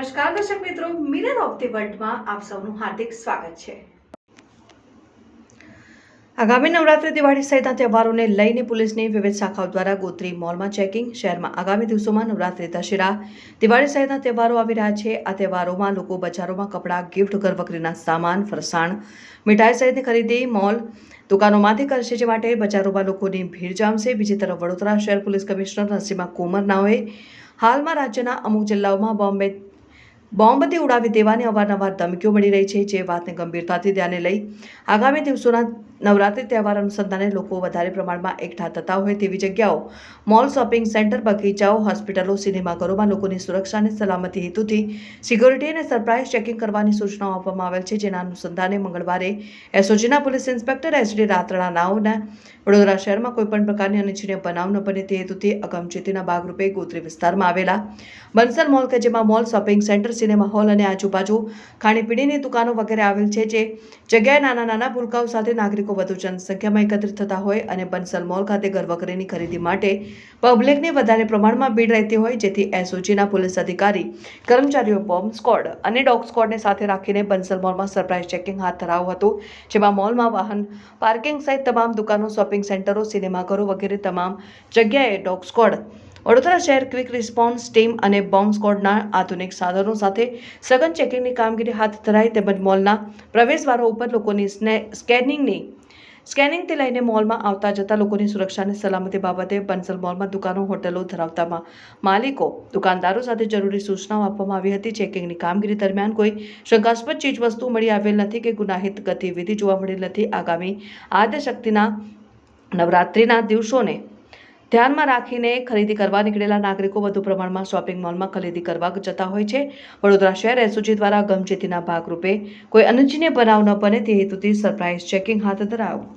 નમસ્કાર દર્શક મિત્રો, મિરર ઓફ ધી વર્લ્ડમાં આપ સૌનું હાર્દિક સ્વાગત છે। આગામી નવરાત્રી, દિવાળી સહિતના તહેવારોને લઈને પોલીસની વિવિધ શાખાઓ દ્વારા ગોત્રી મોલમાં ચેકિંગ। શહેરમાં આગામી દિવસોમાં નવરાત્રી, દશેરા, દિવાળી સહિતના તહેવારો આવી રહ્યા છે। આ તહેવારોમાં લોકો બજારોમાં કપડાં, ગિફ્ટ, ઘરવકરીના સામાન, ફરસાણ, મીઠાઈ સહિતની ખરીદી મોલ દુકાનોમાંથી કરશે, જે માટે બજારોમાં લોકોની ભીડ જામશે। બીજી તરફ વડોદરા શહેર પોલીસ કમિશનર નરસિંહા કુમરનાઓએ હાલમાં રાજ્યના અમુક જિલ્લાઓમાં બોમ્બથી ઉડાવી દેવાની અવારનવાર ધમકીઓ મળી રહી છે, જે વાતને ગંભીરતાથી ધ્યાને લઈ આગામી દિવસોના નવરાત્રી તહેવાર અનુસંધાને લોકો વધારે પ્રમાણમાં એકઠા થતા હોય તેવી જગ્યાઓ, મોલ, શોપિંગ સેન્ટર, બગીચાઓ, હોસ્પિટલો, સિનેમાઘરોમાં લોકોની સુરક્ષા અને સલામતી હેતુથી સિક્યોરિટી અને સરપ્રાઇઝ ચેકિંગ કરવાની સૂચનાઓ આપવામાં આવેલ છે। જેના અનુસંધાને મંગળવારે એસઓજીના પોલીસ ઇન્સ્પેક્ટર એસડી રાતરાણાઓના વડોદરા શહેરમાં કોઈપણ પ્રકારની અનિચ્છનીય બનાવ ન બને તે હેતુથી અગમચેતીના ભાગરૂપે ગોત્રી વિસ્તારમાં આવેલા બંસલ મોલ, કે જેમાં mall, shopping centre, cinema hall અને આજુબાજુ ખાણીપીણીની દુકાનો વગેરે આવેલ છે, જે જગ્યાએ નાના ભૂલકાઓ સાથે નાગરિકો વધુ જનસંખ્યામાં એકત્રિત થતા હોય અને બંસલ મોલ ખાતે ઘરવકરીની ખરીદી માટે પબ્લિકની વધારે પ્રમાણમાં ભીડ રહેતી હોય, જેથી એસઓજીના પોલીસ અધિકારી કર્મચારીઓ બોમ્બ સ્ક્વોડ અને ડોગ સ્ક્વોડને સાથે રાખીને બંસલ મોલમાં સરપ્રાઇઝ ચેકિંગ હાથ ધરાવ્યું હતું, જેમાં મોલમાં વાહન પાર્કિંગ સહિત તમામ દુકાનો, શોપિંગ સેન્ટરો, સિનેમાઘરો વગેરે તમામ જગ્યાએ ડોગ સ્ક્વોડ, વડોદરા શહેર ક્વિક રિસ્પોન્સ ટીમ અને બોમ્બ સ્ક્વોડના આધુનિક સાધનો સાથે સઘન ચેકિંગની કામગીરી હાથ ધરાઈ। તેમજ મોલના પ્રવેશદ્વારો ઉપર લોકોની સ્કેનિંગથી લઈને મોલમાં આવતા જતા લોકોની સુરક્ષા અને સલામતી બાબતે બંસલ મોલમાં દુકાનો, હોટલો ધરાવતા માલિકો, દુકાનદારો સાથે જરૂરી સૂચનાઓ આપવામાં આવી હતી। ચેકિંગની કામગીરી દરમિયાન કોઈ શંકાસ્પદ ચીજવસ્તુ મળી આવેલ નથી કે ગુનાહિત ગતિવિધિ જોવા મળેલ નથી। આગામી આદ્યશક્તિના નવરાત્રિના દિવસોને ધ્યાનમાં રાખીને ખરીદી કરવા નીકળેલા નાગરિકો વધુ પ્રમાણમાં શોપિંગ મોલમાં ખરીદી કરવા જતા હોય છે। વડોદરા શહેર એસઓજી દ્વારા અગમચેતીના ભાગરૂપે કોઈ અનિચ્છનીય બનાવ ન બને તે હેતુથી સરપ્રાઇઝ ચેકિંગ હાથ ધરાયું।